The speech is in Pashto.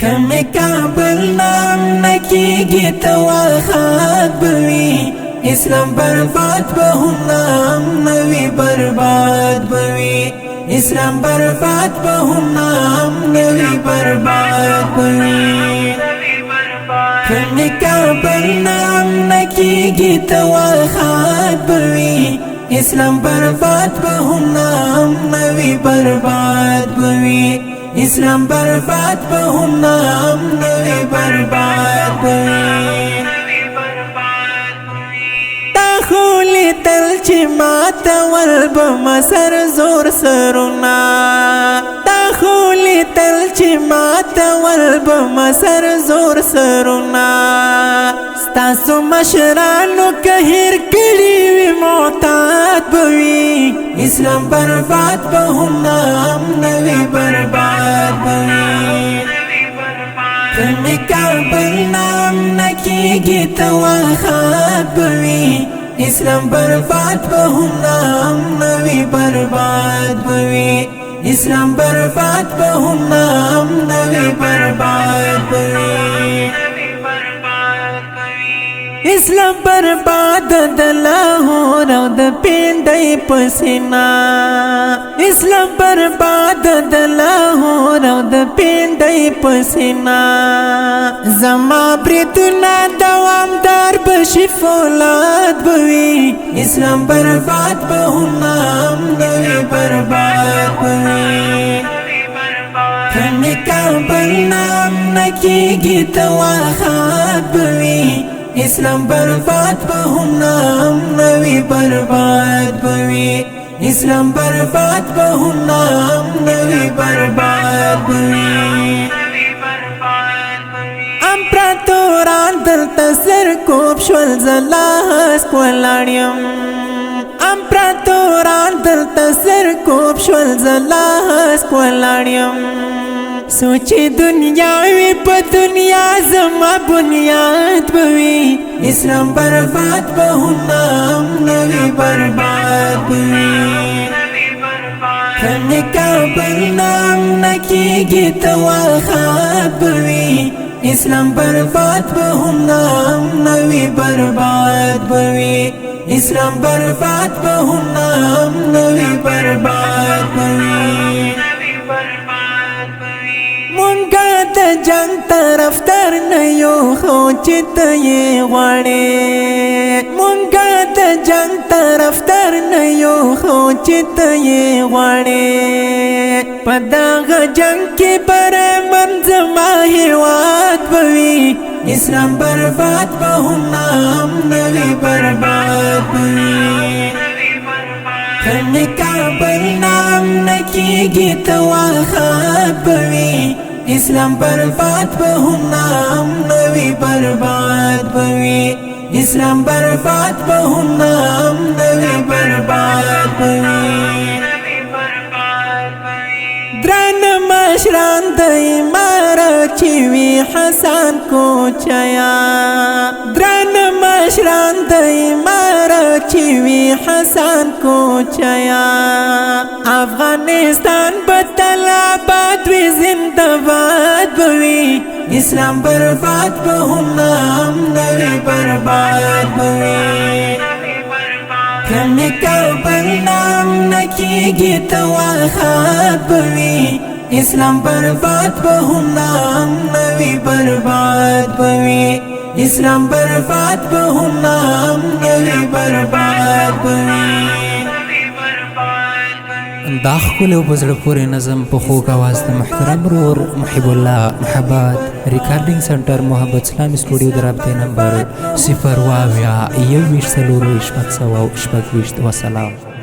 کم کابل نام نکیگی تواخات بوی اسلام برباد بهم نام نوی برباد بوی اسلام برباد بهم نام نوی برباد بوی کم کابل نام نکیگی تواخات بوی اسلام برباد بهم نام نوی برباد بوی اسلام برباد بهم نام نوی برباد بوی تا خولی تل چی ماتا والبم سر زور سرونا تا خولی تل چی ماتا والبم سر زور سرونا ستاسو مشرانو کهیر کلی وی معتاد بوی اسلام برباد بهم نام نوی برباد بوی کم کابل نام نکیگی تواخات بوی اسلام برباد بهم نام نوی برباد بوی اسلام برباد بهم نام نوی برباد بوی اسلام برباد د لاهور او د پیندای پسینا اسلام برباد د لاهور او د پیندای پسینا زما بریتنا دوامدار بشي فولاد بوي اسلام برباد بهم نام نوی برباد بوي کم کابل نام نکیگی تواخات بوی اسلام برباد بهم نام نوی برباد بوی اسلام برباد بهم نام نوی برباد بوی امپراتوران دلتا سر کوب شول زلاس کولاړیم امپراتوران دلتا سر کوب شول زلاس کولاړیم سوچی دنیا وی په دنیا زما بنیاد بوی اسلام برباد بهم نام نوی برباد بوی کم کابل نام نکیگی تواخات بوی اسلام برباد بهم نام نوی برباد بوی اسلام برباد بهم نام نوی برباد بوی مونږه د جنگ طرفدار نه یو خو چې ته یې غواړې مونږه د جنگ طرفدار نه یو خو چې ته یې غواړې په دغه جنگ کې برابر زما هېواد بوي اسلام برباد بهم نام نوی برباد بوي کم کابل نام نکیگی تواخات بوی اسلام برباد بهم نام نوی برباد بوی اسلام برباد بهم نام نوی برباد بوی دران مشران د امارت چې وی حسن کوچیا دران مشران د امارت چې وی حسن کوچیا افغانستان بتل آباد وی زنده‌باد بوی اسلام برباد بهم نام نوی برباد بوی کم کابل نام نکیگی تواخات بوی اسلام برباد بهم نام نوی برباد بوی اسلام برباد بهم نام نوی برباد بوی دا ښکلی او په زړه پورې نظم په خوږ اواز د محترم ورور محب الله محبت ریکارډینګ سنټر محبت اسلامي سټوډیو د رابطې نمبر 0 21 4 4 وسلام.